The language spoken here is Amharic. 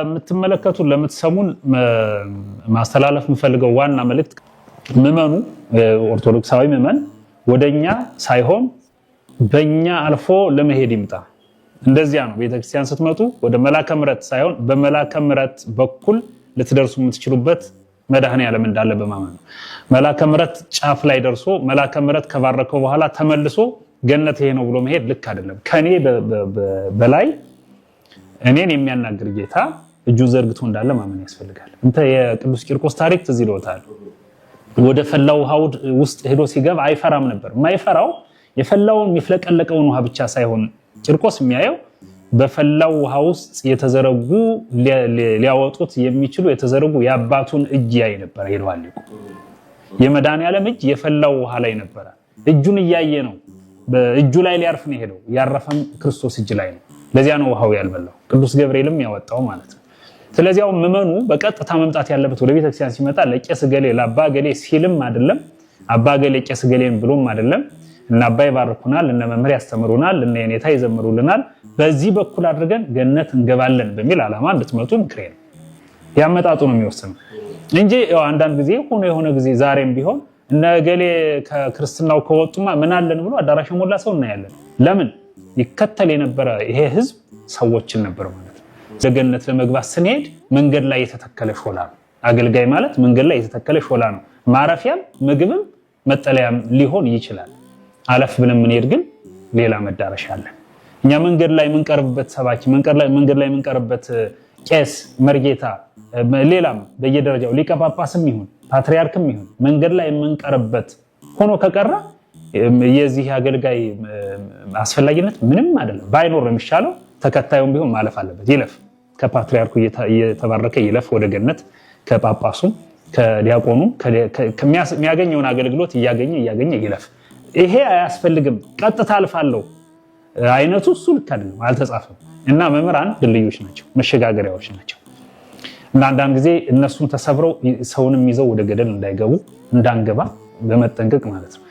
የምትመለከቱ ለምትሰሙን ማስተላለፍ የምፈልገው ዋና መልእክት ምዕመኑ ኦርቶዶክሳዊ ምዕመን ወደኛ ሳይሆን በእኛ አልፎ ለመሄድ ይምጣ። እንደዚያ ነው ቤተክርስቲያን ስትመጡ ወደ መላከ ምሕረት ሳይሆን በመላከ ምሕረት በኩል ልትደርሱ የምትችሉበት መድኃኔዓለም እንዳለ በማመን ነው። መላከ ምሕረት ጫፍ ላይ ደርሶ መላከ ምሕረት ከባረከው በኋላ ተመልሶ ገነት ይሄ ነው ብሎ መሄድ ልክ አይደለም። ከኔ በላይ እኔን የሚያናግር ጌታ እጁን ዘርግቶ እንዳለ ማመን ያስፈልጋል። እንተ የቅዱስ ቂርቆስ ታሪክ ትዝ ይለዎታል። ወደ ፈላው ውሃ ውስጥ ሄዶ ሲገባ አይፈራም ነበር። የማይፈራው የፈላውን የሚፍለቀለቀውን ውሃ ብቻ ሳይሆን ቂርቆስ የሚያየው በፈላው ውሃ ውስጥ የተዘረጉ ሊያወጡት የሚችሉ የተዘረጉ የአባቱን እጅ ያይ ነበር። ሄዷል እኮ የመድኃኔዓለም እጅ የፈላው ውሃ ላይ ነበር። እጁን እያየ ነው። በእጁ ላይ ሊያርፍ ነው ሄደው። ያረፈም ክርስቶስ እጅ ላይ ነው። ለዚያ ነው ውሃው ያልበላው። ቅዱስ ገብርኤልም ያወጣው ማለት ነው። ስለዚያው ምዕመኑ በቀጥታ መምጣት ያለበት ወደ ቤተክርስቲያን ሲመጣ ለቄስ ገሌ ለአባ ገሌ ሲልም አይደለም፣ አባ ገሌ ቄስ ገሌን ብሎም አይደለም። እና አባ ይባርኩናል፣ እነ መምህር ያስተምሩናል፣ እነ የኔታ ይዘምሩልናል፣ በዚህ በኩል አድርገን ገነት እንገባለን በሚል ዓላማ እንድትመጡ ምክሬ ነው። ያመጣጡ ነው የሚወስነው እንጂ አንዳንድ ጊዜ የሆነ ጊዜ ዛሬም ቢሆን እነ ገሌ ከክርስትናው ከወጡማ ምን አለን ብሎ አዳራሽ ሞላ ሰው እናያለን። ለምን ይከተል የነበረ ይሄ ህዝብ ሰዎችን ነበር ማለት ነው። ለገነት ለመግባት ስንሄድ መንገድ ላይ የተተከለ ሾላ ነው። አገልጋይ ማለት መንገድ ላይ የተተከለ ሾላ ነው። ማረፊያም ምግብም መጠለያም ሊሆን ይችላል። አለፍ ብለን ምንሄድ ግን ሌላ መዳረሻ አለ። እኛ መንገድ ላይ የምንቀርብበት ሰባኪ፣ መንገድ ላይ የምንቀርብበት ቄስ፣ መርጌታ፣ ሌላም በየደረጃው ሊቀ ጳጳስም ይሁን ፓትሪያርክም ይሁን መንገድ ላይ የምንቀርብበት ሆኖ ከቀረ የዚህ አገልጋይ አስፈላጊነት ምንም አይደለም። ባይኖር ነው የሚሻለው። ተከታዩም ቢሆን ማለፍ አለበት። ይለፍ፣ ከፓትሪያርኩ እየተባረከ ይለፍ ወደ ገነት፣ ከጳጳሱም ከዲያቆኑም የሚያገኘውን አገልግሎት እያገኘ ይለፍ። ይሄ አያስፈልግም ቀጥታ አልፋለሁ አይነቱ እሱ ልክ አይደለም፣ አልተጻፈም። እና መምህራን ድልድዮች ናቸው፣ መሸጋገሪያዎች ናቸው። እና አንዳንድ ጊዜ እነሱን ተሰብረው ሰውንም ይዘው ወደ ገደል እንዳይገቡ እንዳንገባ በመጠንቀቅ ማለት ነው።